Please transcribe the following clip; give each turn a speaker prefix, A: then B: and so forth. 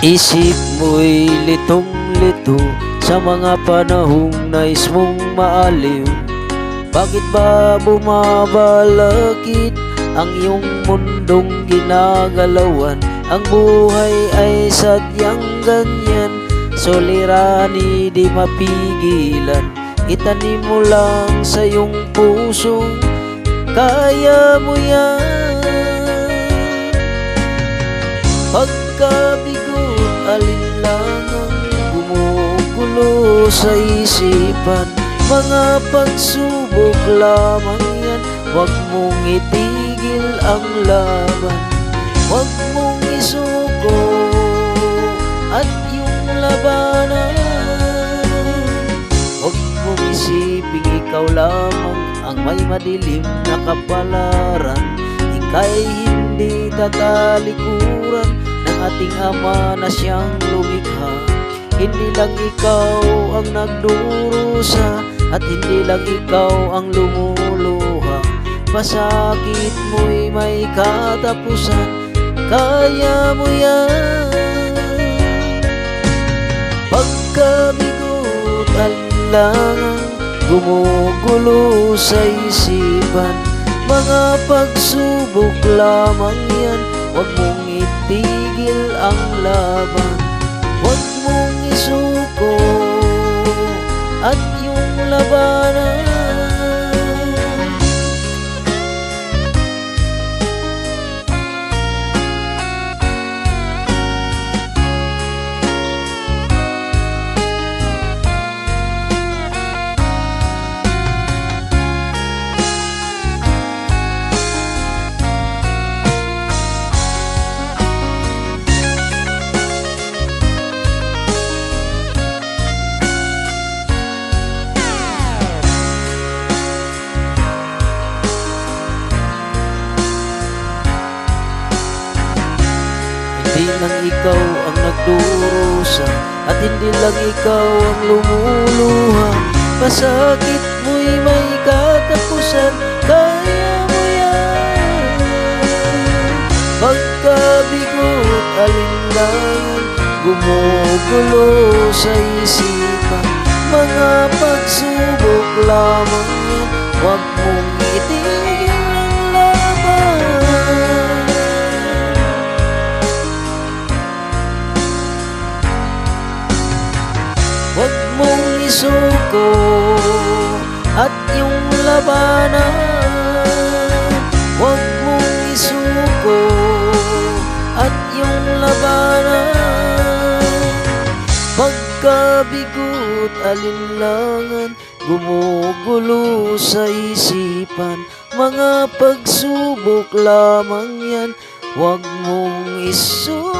A: Isip mo'y litong-lito sa mga panahong nais mong maaliw. Bakit ba bumabalakid ang iyong mundong ginagalawan? Ang buhay ay sadyang ganyan, solirani di mapigilan. Itanim mo lang sa iyong puso, kaya mo yan. Pagkabigot, alinlangang gumugulo sa isipan, mga pagsubok lamang yan. Huwag mong itigil ang laban, huwag mong isuko at yung labanan. Huwag mong isiping ikaw lamang ang may madilim na kapalaran. Ika'y hindi tatalikuran ng ating Ama na siyang lumikha. Hindi lang ikaw ang nagdurusa at hindi lang ikaw ang lumuluha. Pasakit mo'y may katapusan, kaya mo yan. Pagkabigot, alinlangan gumugulo sa isipan, mga pagsubok lamang yan. Huwag mong itigil ang laban, huwag mong isuko at yung labanan. Hindi lang ikaw ang nagdurusa at hindi lang ikaw ang lumuluha. Pasakit mo'y may katapusan, kaya mo yan. Pagkabigot, alinlangan gumugulo sa isipan, mga pagsubok lamang yan. Huwag mong itigil ang laban, huwag mong isuko at yung labanan. Huwag mong isuko at yung labanan. Pagkabigot, alinlangan gumugulo sa isipan, mga pagsubok lamang yan. Huwag mong isuko